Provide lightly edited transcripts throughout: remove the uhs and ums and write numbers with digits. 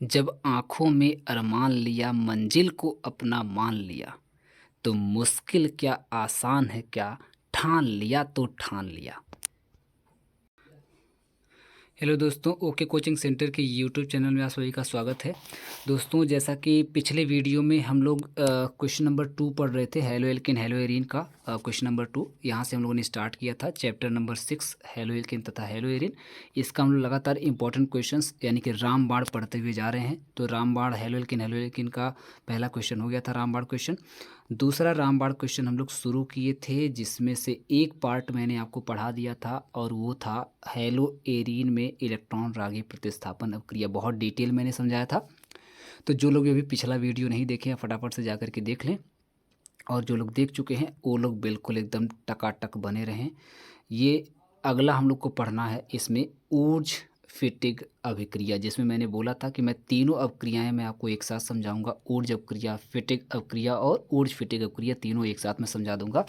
जब आँखों में अरमान लिया मंजिल को अपना मान लिया, तो मुश्किल क्या आसान है क्या, ठान लिया तो ठान लिया। हेलो दोस्तों, ओके कोचिंग सेंटर के यूट्यूब चैनल में आप सभी का स्वागत है। दोस्तों, जैसा कि पिछले वीडियो में हम लोग क्वेश्चन नंबर 2 पढ़ रहे थे, हेलो एल्केन हेलो एरीन का क्वेश्चन नंबर 2 यहाँ से हम लोगों ने स्टार्ट किया था। चैप्टर नंबर 6 हेलो एल्केन तथा हेलो एरीन, इसका हम लोग लगातार इंपॉर्टेंट क्वेश्चंस यानी कि रामबाण पढ़ते हुए जा रहे हैं। तो रामबाण हेलो एल्केन का पहला क्वेश्चन हो गया था, रामबाण क्वेश्चन। दूसरा रामबाण क्वेश्चन हम लोग शुरू किए थे, जिसमें से एक पार्ट मैंने आपको पढ़ा दिया था और वो था हेलो एरीन में इलेक्ट्रॉन रागी प्रतिस्थापन अवक्रिया। बहुत डिटेल मैंने समझाया था। तो जो लोग अभी पिछला वीडियो नहीं देखे हैं फटाफट से जाकर के देख लें, और जो लोग देख चुके हैं वो लोग बिल्कुल एकदम टकाटक बने रहें। ये अगला हम लोग को पढ़ना है, इसमें ऊर्ज फिटिग अभिक्रिया, जिसमें मैंने बोला था कि मैं तीनों अवक्रियाएं मैं आपको एक साथ समझाऊंगा। ऊर्ज अवक्रिया, फिटिग अवक्रिया और ऊर्ज फिटिग अवक्रिया, तीनों एक साथ मैं समझा दूंगा।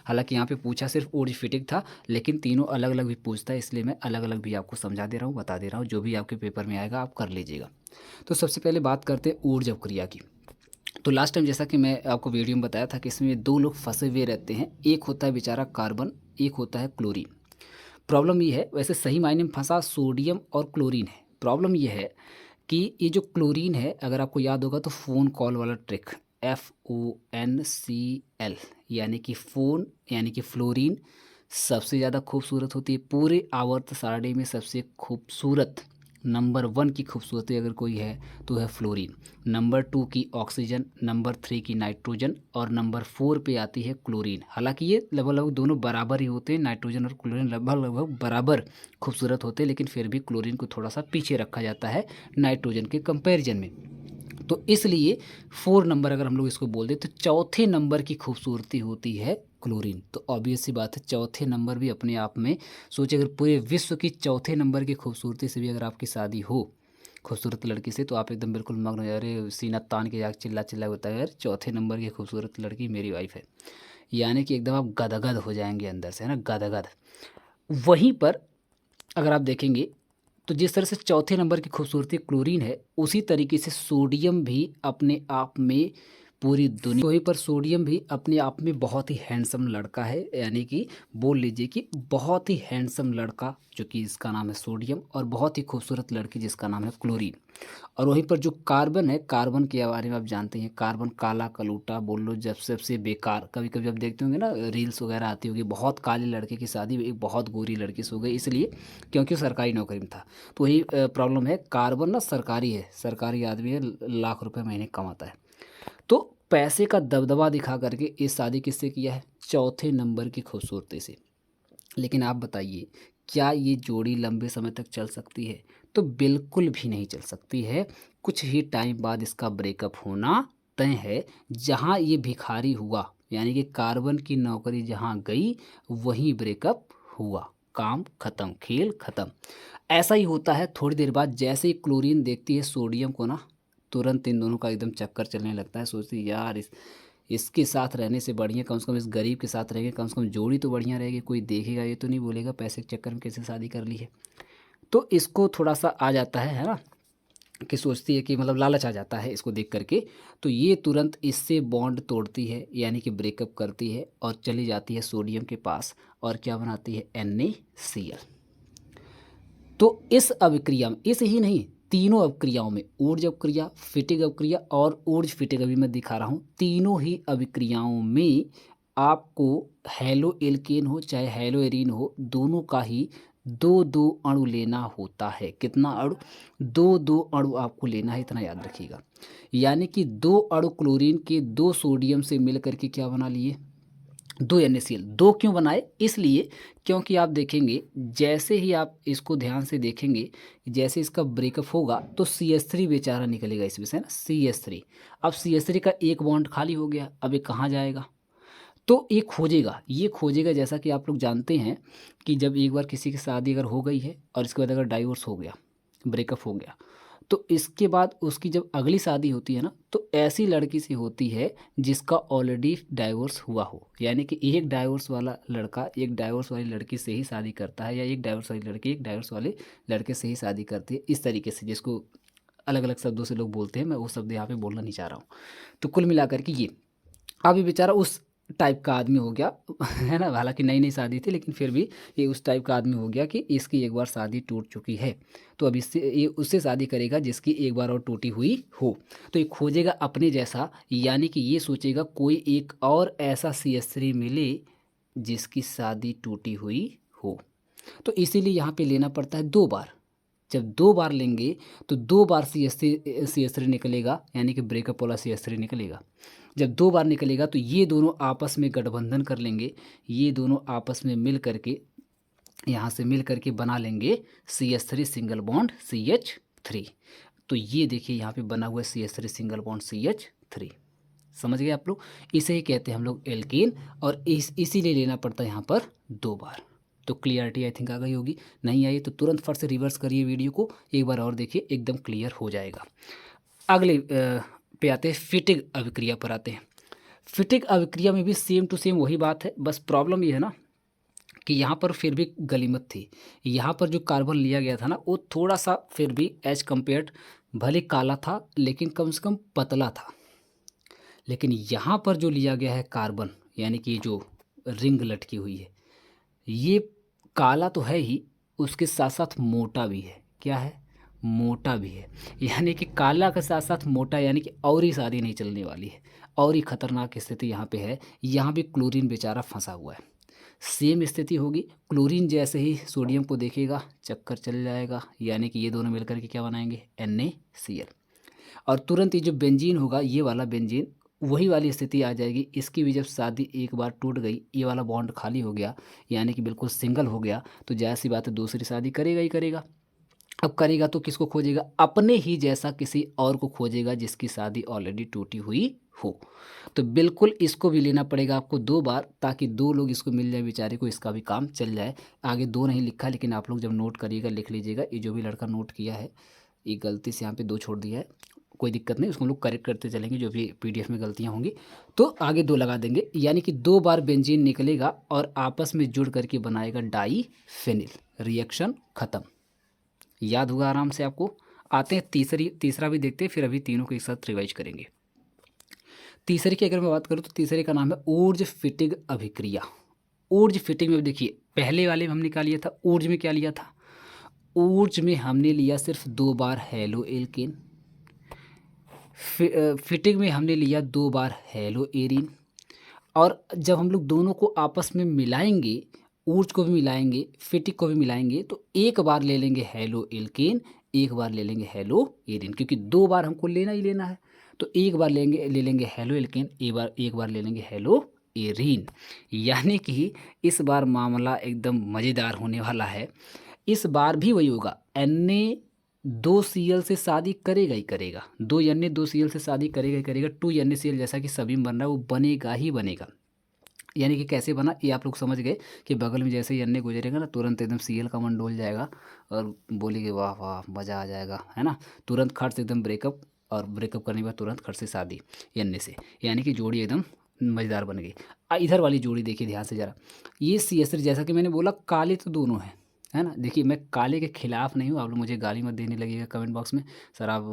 हालांकि यहाँ पे पूछा सिर्फ ऊर्ज फिटिग था, लेकिन तीनों अलग अलग भी पूछता है, इसलिए मैं अलग अलग भी आपको समझा दे रहा हूँ, बता दे रहा हूँ। जो भी आपके पेपर में आएगा आप कर लीजिएगा। तो सबसे पहले बात करते हैं ऊर्ज अवक्रिया की। तो लास्ट टाइम जैसा कि मैं आपको वीडियो में बताया था कि इसमें दो लोग फंसे हुए रहते हैं, एक होता है बेचारा कार्बन, एक होता है क्लोरीन। प्रॉब्लम ये है, वैसे सही मायने में फंसा सोडियम और क्लोरीन है। प्रॉब्लम ये है कि ये जो क्लोरीन है, अगर आपको याद होगा तो फ़ोन कॉल वाला ट्रिक, FONCL, यानी कि फ़ोन यानी कि फ्लोरीन सबसे ज़्यादा खूबसूरत होती है पूरे आवर्त सारणी में। सबसे खूबसूरत नंबर 1 की खूबसूरती अगर कोई है तो है फ्लोरीन। नंबर 2 की ऑक्सीजन, नंबर 3 की नाइट्रोजन और नंबर 4 पे आती है क्लोरीन। हालांकि ये लगभग लगभग दोनों बराबर ही होते हैं, नाइट्रोजन और क्लोरीन लगभग लगभग बराबर खूबसूरत होते हैं, लेकिन फिर भी क्लोरीन को थोड़ा सा पीछे रखा जाता है नाइट्रोजन के कंपैरिजन में। तो इसलिए 4 नंबर अगर हम लोग इसको बोल दें तो चौथे नंबर की खूबसूरती होती है क्लोरीन। तो ऑब्वियस सी बात है, चौथे नंबर भी अपने आप में सोचिए, अगर पूरे विश्व की चौथे नंबर की खूबसूरती से भी अगर आपकी शादी हो खूबसूरत लड़की से, तो आप एकदम बिल्कुल मग्न हो जाए, अरे सीना तान के जाके चिल्ला चिल्ला बताया यार चौथे नंबर की खूबसूरत लड़की मेरी वाइफ है। यानी कि एकदम आप गदगद हो जाएंगे अंदर से, है ना, गदगद। वहीं पर अगर आप देखेंगे तो जिस तरह से चौथे नंबर की खूबसूरती क्लोरीन है, उसी तरीके से सोडियम भी अपने आप में पूरी दुनिया, वहीं पर सोडियम भी अपने आप में बहुत ही हैंडसम लड़का है, यानी कि बोल लीजिए कि बहुत ही हैंडसम लड़का जो कि इसका नाम है सोडियम, और बहुत ही खूबसूरत लड़की जिसका नाम है क्लोरीन। और वहीं पर जो कार्बन है, कार्बन के बारे में आप जानते हैं, कार्बन काला कलूटा बोल लो, जब सबसे बेकार। कभी कभी आप देखते होंगे ना, रील्स वगैरह आती होगी, बहुत काले लड़के की शादी एक बहुत गोरी लड़की से हो गई, इसलिए क्योंकि वो सरकारी नौकरी में था। तो वही प्रॉब्लम है, कार्बन ना सरकारी है, सरकारी आदमी है, लाख रुपए महीने कमाता है। तो पैसे का दबदबा दिखा करके ये शादी किससे किया है, चौथे नंबर की खूबसूरती से। लेकिन आप बताइए, क्या ये जोड़ी लंबे समय तक चल सकती है? तो बिल्कुल भी नहीं चल सकती है। कुछ ही टाइम बाद इसका ब्रेकअप होना तय है। जहाँ ये भिखारी हुआ, यानी कि कार्बन की नौकरी जहाँ गई, वहीं ब्रेकअप हुआ, काम खत्म, खेल खत्म। ऐसा ही होता है थोड़ी देर बाद, जैसे ही क्लोरीन देखती है सोडियम को ना, तुरंत इन दोनों का एकदम चक्कर चलने लगता है। सोचती है यार इसके साथ रहने से बढ़िया कम से कम इस गरीब के साथ रहेंगे, कम से कम जोड़ी तो बढ़िया रहेगी, कोई देखेगा ये तो नहीं बोलेगा पैसे के चक्कर में कैसे शादी कर ली है। तो इसको थोड़ा सा आ जाता है ना, कि सोचती है कि मतलब लालच आ जाता है इसको देख करके। तो ये तुरंत इससे बॉन्ड तोड़ती है, यानी कि ब्रेकअप करती है और चली जाती है सोडियम के पास, और क्या बनाती है, NaCl। तो इस अभिक्रिया में, इस ही नहीं, तीनों अभिक्रियाओं में, ऊर्ज अभिक्रिया, फिटिग अभिक्रिया और ऊर्ज फिटिग, अभी मैं दिखा रहा हूँ, तीनों ही अभिक्रियाओं में आपको हेलो एल्केन हो चाहे हेलो एरीन हो, दोनों का ही दो दो अणु लेना होता है। कितना अणु, दो दो अणु आपको लेना है, इतना याद रखिएगा। यानी कि दो अणु क्लोरीन के दो सोडियम से मिल करके क्या बना लिए, दो NaCl। दो क्यों बनाए, इसलिए क्योंकि आप देखेंगे, जैसे ही आप इसको ध्यान से देखेंगे, जैसे इसका ब्रेकअप होगा तो CH3 बेचारा निकलेगा इसमें से, है ना, CH3। अब CH3 का एक बॉन्ड खाली हो गया, अब ये कहाँ जाएगा, तो ये खोजेगा, ये खोजेगा। जैसा कि आप लोग जानते हैं कि जब एक बार किसी की शादी अगर हो गई है और इसके बाद अगर डाइवोर्स हो गया, ब्रेकअप हो गया, तो इसके बाद उसकी जब अगली शादी होती है ना, तो ऐसी लड़की से होती है जिसका ऑलरेडी डाइवोर्स हुआ हो। यानी कि एक डाइवोर्स वाला लड़का एक डाइवोर्स वाली लड़की से ही शादी करता है, या एक डाइवोर्स वाली लड़की एक डाइवोर्स वाले लड़के से ही शादी करती है, इस तरीके से जिसको अलग अलग शब्दों से लोग बोलते हैं, मैं वो शब्द यहाँ पे बोलना नहीं चाह रहा हूँ। तो कुल मिलाकर के ये अब ये बेचारा उस टाइप का आदमी हो गया है ना, हालांकि नई नई शादी थी लेकिन फिर भी ये उस टाइप का आदमी हो गया कि इसकी एक बार शादी टूट चुकी है, तो अब इससे ये उससे शादी करेगा जिसकी एक बार और टूटी हुई हो। तो ये खोजेगा अपने जैसा, यानी कि ये सोचेगा कोई एक और ऐसा सीएस3 मिले जिसकी शादी टूटी हुई हो। तो इसीलिए यहाँ पे लेना पड़ता है 2 बार। जब 2 बार लेंगे तो 2 बार सी एस थ्री निकलेगा, यानी कि ब्रेकअप वाला सी एस थ्री निकलेगा। जब 2 बार निकलेगा तो ये दोनों आपस में गठबंधन कर लेंगे, ये दोनों आपस में मिल करके यहाँ से मिल करके बना लेंगे C S three single bond CH3। तो ये देखिए यहाँ पे बना हुआ है C S three single bond CH3। समझ गए आप लोग, इसे ही कहते हैं हम लोग एल्केन, और इसीलिए लेना पड़ता है यहाँ पर 2 बार। तो क्लियरिटी आई थिंक आ गई होगी, नहीं आई तो तुरंत फट से रिवर्स करिए वीडियो को, एक बार और देखिए, एकदम क्लियर हो जाएगा। अगले पे आते हैं, फिटिग अभिक्रिया पर आते हैं। फिटिग अभिक्रिया में भी सेम टू सेम वही बात है, बस प्रॉब्लम ये है ना कि यहाँ पर फिर भी गलीमत थी। यहाँ पर जो कार्बन लिया गया था ना वो थोड़ा सा फिर भी एज कम्पेयर्ड, भले काला था लेकिन कम से कम पतला था। लेकिन यहाँ पर जो लिया गया है कार्बन, यानी कि जो रिंग लटकी हुई है, ये काला तो है ही, उसके साथ साथ मोटा भी है। क्या है? मोटा भी है। यानी कि काला के साथ साथ मोटा, यानी कि और ही शादी नहीं चलने वाली है, और ही खतरनाक स्थिति यहाँ पे है। यहाँ भी क्लोरीन बेचारा फंसा हुआ है। सेम स्थिति होगी, क्लोरीन जैसे ही सोडियम को देखेगा चक्कर चल जाएगा, यानी कि ये दोनों मिलकर के क्या बनाएंगे? NaCl। और तुरंत ये जो बेंजीन होगा, ये वाला बेंजीन, वही वाली स्थिति आ जाएगी। इसकी भी जब शादी एक बार टूट गई, ये वाला बॉन्ड खाली हो गया, यानी कि बिल्कुल सिंगल हो गया, तो जाहिर सी बात है दूसरी शादी करेगा ही करेगा। अब करेगा तो किसको खोजेगा? अपने ही जैसा किसी और को खोजेगा जिसकी शादी ऑलरेडी टूटी हुई हो। तो बिल्कुल इसको भी लेना पड़ेगा आपको 2 बार, ताकि 2 लोग इसको मिल जाए बेचारे को, इसका भी काम चल जाए। आगे 2 नहीं लिखा, लेकिन आप लोग जब नोट करिएगा लिख लीजिएगा। ये जो भी लड़का नोट किया है, ये गलती से यहाँ पे 2 छोड़ दिया है, कोई दिक्कत नहीं, उसको हम लोग करेक्ट करते चलेंगे, जो भी PDF में गलतियाँ होंगी तो आगे 2 लगा देंगे। यानी कि 2 बार बेंजीन निकलेगा और आपस में जुड़ करके बनाएगा डाईफेनिल, रिएक्शन ख़त्म। याद होगा आराम से आपको। आते हैं तीसरा भी देखते हैं, फिर अभी तीनों को एक साथ रिवाइज करेंगे। तीसरे की अगर मैं बात करूँ तो तीसरे का नाम है ऊर्ज फिटिग अभिक्रिया। ऊर्ज फिटिग में देखिए, पहले वाले में हमने क्या लिया था? ऊर्ज में क्या लिया था? ऊर्ज में हमने लिया सिर्फ 2 बार हेलो एल्केन। फिटिग में हमने लिया 2 बार हेलो एरिन। और जब हम लोग दोनों को आपस में मिलाएंगे, ऊर्ज को भी मिलाएंगे, फिटिक को भी मिलाएंगे, तो एक बार ले लेंगे हेलो एल्केन, एक बार ले लेंगे हेलो एरिन, क्योंकि 2 बार हमको लेना ही लेना है। तो एक बार ले लेंगे हेलो एल्केन, एक बार ले लेंगे हेलो एरिन। यानी कि इस बार मामला एकदम मज़ेदार होने वाला है। इस बार भी वही होगा, Na2Cl से शादी करेगा ही करेगा, 2 Na2Cl से शादी करेगा ही करेगा। 2 NaCl जैसा कि सभी में बन रहा है वो बनेगा ही बनेगा। यानी कि कैसे बना ये आप लोग समझ गए कि बगल में जैसे ही Na गुजरेगा ना, तुरंत एकदम Cl का मन डोल जाएगा और बोलेंगे वाह वाह मज़ा आ जाएगा, है ना। तुरंत खट से एकदम ब्रेकअप, और ब्रेकअप करने के बाद तुरंत खट से शादी Na से, यानी कि जोड़ी एकदम मज़ेदार बन गई। इधर वाली जोड़ी देखिए ध्यान से ज़रा, ये CH3 जैसा कि मैंने बोला काले तो दोनों हैं, है ना। देखिए मैं काले के खिलाफ़ नहीं हूँ, आप लोग मुझे गाली मत देने लगेगा कमेंट बॉक्स में, सर आप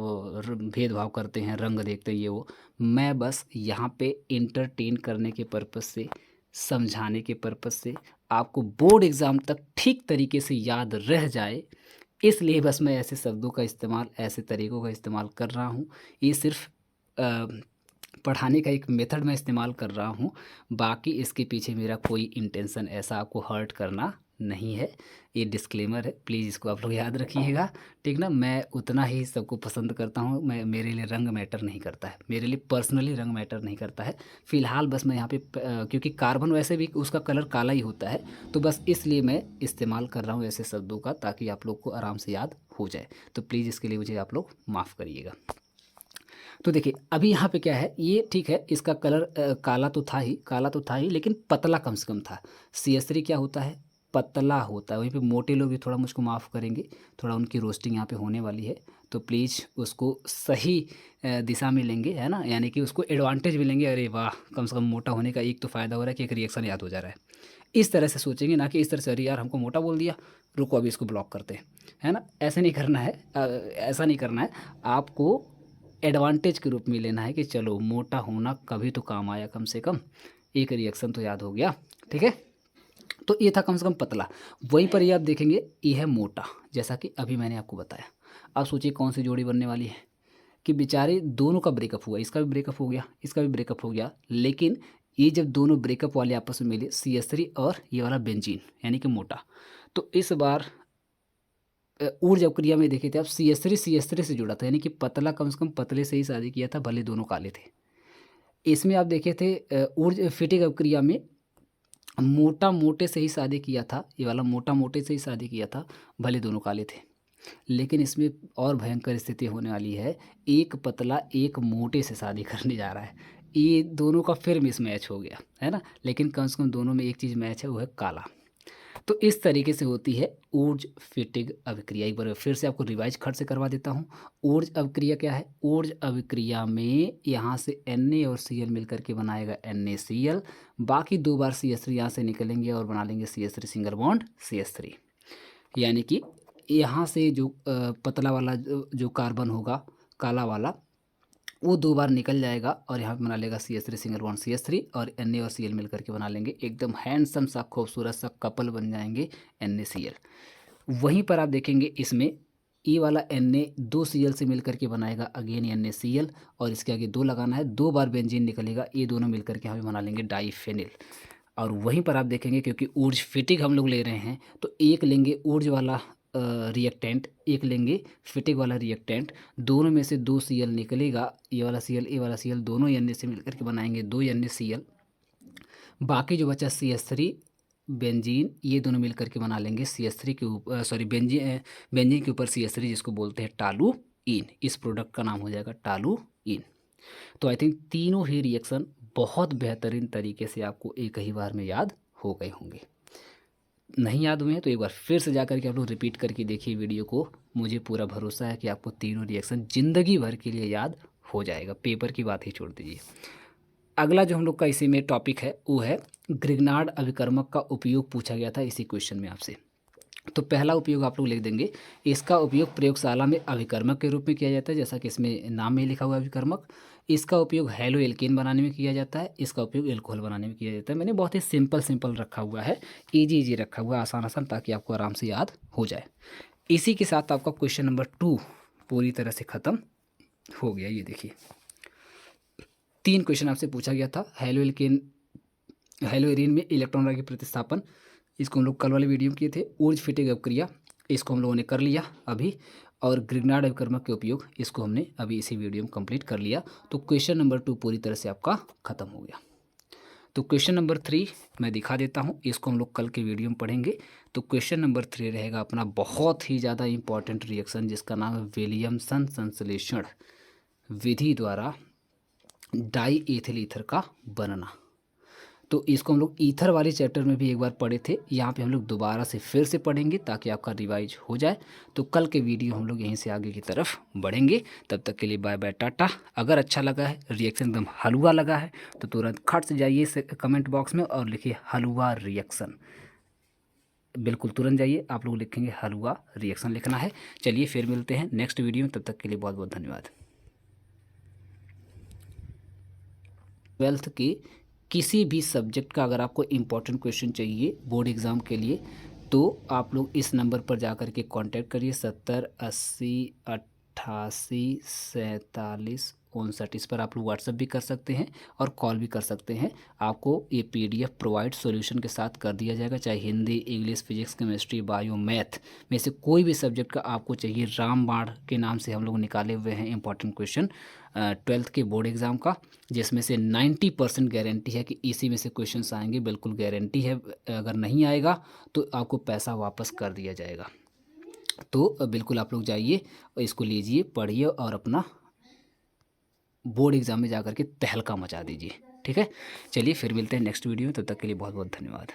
भेदभाव करते हैं, रंग देखते हैं ये वो। मैं बस यहाँ पे इंटरटेन करने के पर्पज़ से, समझाने के पर्पज़ से, आपको बोर्ड एग्ज़ाम तक ठीक तरीके से याद रह जाए, इसलिए बस मैं ऐसे शब्दों का इस्तेमाल, ऐसे तरीक़ों का इस्तेमाल कर रहा हूँ। ये सिर्फ पढ़ाने का एक मेथड मैं इस्तेमाल कर रहा हूँ, बाकी इसके पीछे मेरा कोई इंटेंशन ऐसा आपको हर्ट करना नहीं है। ये डिस्क्लेमर है, प्लीज़ इसको आप लोग याद रखिएगा, ठीक ना। मैं उतना ही सबको पसंद करता हूँ, मेरे लिए रंग मैटर नहीं करता है, मेरे लिए पर्सनली रंग मैटर नहीं करता है। फ़िलहाल बस मैं यहाँ पे क्योंकि कार्बन वैसे भी उसका कलर काला ही होता है, तो बस इसलिए मैं इस्तेमाल कर रहा हूँ ऐसे शब्दों का, ताकि आप लोग को आराम से याद हो जाए। तो प्लीज़ इसके लिए मुझे आप लोग माफ़ करिएगा। तो देखिए अभी यहाँ पे क्या है, ये ठीक है, इसका कलर काला तो था ही, लेकिन पतला कम से कम था। CH3 क्या होता है? पतला होता है। वहीं पे मोटे लोग भी थोड़ा मुझको माफ़ करेंगे, थोड़ा उनकी रोस्टिंग यहाँ पे होने वाली है, तो प्लीज़ उसको सही दिशा में लेंगे, है ना, यानी कि उसको एडवांटेज भी लेंगे। अरे वाह, कम से कम मोटा होने का एक तो फ़ायदा हो रहा है कि एक रिएक्शन याद हो जा रहा है। इस तरह से सोचेंगे, ना कि इस तरह से अरे यार हमको मोटा बोल दिया, रुको अभी इसको ब्लॉक करते हैं, है ना। ऐसे नहीं करना है, ऐसा नहीं करना है। आपको एडवांटेज के रूप में लेना है कि चलो मोटा होना कभी तो काम आया, कम से कम एक रिएक्शन तो याद हो गया, ठीक है। तो ये था कम से कम पतला। वहीं पर ये आप देखेंगे ये है मोटा, जैसा कि अभी मैंने आपको बताया। अब सोचिए कौन सी जोड़ी बनने वाली है कि बेचारे दोनों का ब्रेकअप हुआ, इसका भी ब्रेकअप हो गया, इसका भी ब्रेकअप हो गया, लेकिन ये जब दोनों ब्रेकअप वाले आपस में मिले, CH3 और ये वाला बेंजीन यानी कि मोटा, तो इस बार ऊर्जा क्रिया में देखे थे आप, CH3 से जुड़ा था, यानी कि पतला कम से कम पतले से ही शादी किया था, भले दोनों काले थे। इसमें आप देखे थे ऊर्जा फिटिक अवक्रिया में मोटा मोटे से ही शादी किया था, ये वाला मोटा मोटे से ही शादी किया था, भले दोनों काले थे। लेकिन इसमें और भयंकर स्थिति होने वाली है, एक पतला एक मोटे से शादी करने जा रहा है, ये दोनों का फिर मिसमैच हो गया, है ना। लेकिन कम से कम दोनों में एक चीज़ मैच है, वो है काला। तो इस तरीके से होती है ऊर्ज फिटिग अभिक्रिया। एक बार फिर से आपको रिवाइज खट से करवा देता हूँ। ऊर्ज अभिक्रिया क्या है? ऊर्ज अभिक्रिया में यहाँ से Na और Cl मिल करके बनाएगा NaCl, बाकी 2 बार CH3 यहाँ से निकलेंगे और बना लेंगे CH3 सिंगल बॉन्ड CH3, यानी कि यहाँ से जो पतला वाला जो कार्बन होगा काला वाला, वो 2 बार निकल जाएगा और यहाँ पे बना लेगा CH3 सिंगल बॉन्ड CH3, और Na और Cl मिल करके बना लेंगे एकदम हैंडसम सा खूबसूरत सा कपल बन जाएंगे NaCl। वहीं पर आप देखेंगे इसमें ये वाला Na 2 Cl से मिल करके बनाएगा अगेन NaCl, और इसके आगे 2 लगाना है, 2 बार बेंजीन निकलेगा, ये दोनों मिल करके यहाँ पे बना लेंगे डाईफेनिल। और वहीं पर आप देखेंगे क्योंकि ऊर्ज फिटिक हम लोग ले रहे हैं, तो एक लेंगे ऊर्ज वाला रिएक्टेंट, एक लेंगे फिटिक वाला रिएक्टेंट, दोनों में से 2 Cl निकलेगा, ये वाला Cl ये वाला Cl दोनों Na से मिलकर के बनाएंगे 2 NaCl, बाकी जो बचा CH3 बेंजीन, ये दोनों मिलकर के बना लेंगे CH3 के ऊपर सॉरी बेंजीन के ऊपर CH3, जिसको बोलते हैं टालुइन। इस प्रोडक्ट का नाम हो जाएगा टालुइन। तो आई थिंक तीनों ही रिएक्शन बहुत बेहतरीन तरीके से आपको एक ही बार में याद हो गए होंगे। नहीं याद हुए हैं तो एक बार फिर से जा करके आप लोग रिपीट करके देखिए वीडियो को, मुझे पूरा भरोसा है कि आपको तीनों रिएक्शन ज़िंदगी भर के लिए याद हो जाएगा, पेपर की बात ही छोड़ दीजिए। अगला जो हम लोग का इसी में टॉपिक है वो है ग्रिग्नार्ड अभिकर्मक का उपयोग पूछा गया था इसी क्वेश्चन में आपसे। तो पहला उपयोग आप लोग लिख देंगे, इसका उपयोग प्रयोगशाला में अभिकर्मक के रूप में किया जाता है, जैसा कि इसमें नाम में लिखा हुआ है अभिकर्मक। इसका उपयोग हैलो एल्केन बनाने में किया जाता है, इसका उपयोग एल्कोहल बनाने में किया जाता है। मैंने बहुत ही सिंपल रखा हुआ है, इजी रखा हुआ है, आसान, ताकि आपको आराम से याद हो जाए। इसी के साथ आपका क्वेश्चन नंबर 2 पूरी तरह से ख़त्म हो गया। ये देखिए 3 क्वेश्चन आपसे पूछा गया था। हैलो एरीन में इलेक्ट्रॉन के प्रतिस्थापन, इसको हम लोग कल वाले वीडियो में किए थे। ऊर्ज फिटिक अभिक्रिया, इसको हम लोगों ने कर लिया अभी, और ग्रिग्नार्ड अभिकर्मक के उपयोग, इसको हमने अभी इसी वीडियो में कंप्लीट कर लिया। तो क्वेश्चन नंबर 2 पूरी तरह से आपका ख़त्म हो गया। तो क्वेश्चन नंबर 3 मैं दिखा देता हूँ, इसको हम लोग कल के वीडियो में पढ़ेंगे। तो क्वेश्चन नंबर 3 रहेगा अपना बहुत ही ज़्यादा इंपॉर्टेंट रिएक्शन, जिसका नाम है विलियमसन संश्लेषण विधि द्वारा डाई एथिल ईथर का बनना। तो इसको हम लोग ईथर वाले चैप्टर में भी एक बार पढ़े थे, यहाँ पे हम लोग दोबारा से फिर से पढ़ेंगे ताकि आपका रिवाइज हो जाए। तो कल के वीडियो हम लोग यहीं से आगे की तरफ बढ़ेंगे। तब तक के लिए बाय बाय, टाटा। अगर अच्छा लगा है, रिएक्शन एकदम हलवा लगा है, तो तुरंत खट से जाइए कमेंट बॉक्स में और लिखिए हलवा रिएक्शन। बिल्कुल तुरंत जाइए, आप लोग लिखेंगे हलवा रिएक्शन लिखना है। चलिए फिर मिलते हैं नेक्स्ट वीडियो में, तब तक के लिए बहुत बहुत धन्यवाद। 12th के किसी भी सब्जेक्ट का अगर आपको इम्पोर्टेंट क्वेश्चन चाहिए बोर्ड एग्ज़ाम के लिए, तो आप लोग इस नंबर पर जा कर के कॉन्टैक्ट करिए, 70 80 88 47 59। इस पर आप लोग व्हाट्सअप भी कर सकते हैं और कॉल भी कर सकते हैं। आपको ये PDF प्रोवाइड सॉल्यूशन के साथ कर दिया जाएगा, चाहे Hindi, English, physics, chemistry, bio, math में से कोई भी सब्जेक्ट का आपको चाहिए। रामबाण के नाम से हम लोग निकाले हुए हैं इंपॉर्टेंट क्वेश्चन 12th के बोर्ड एग्ज़ाम का, जिसमें से 90% गारंटी है कि इसी में से क्वेश्चन आएंगे, बिल्कुल गारंटी है। अगर नहीं आएगा तो आपको पैसा वापस कर दिया जाएगा। तो बिल्कुल आप लोग जाइए और इसको लीजिए, पढ़िए और अपना बोर्ड एग्ज़ाम में जा कर के तहलका मचा दीजिए। ठीक है, चलिए फिर मिलते हैं नेक्स्ट वीडियो में, तब तक के लिए बहुत बहुत धन्यवाद।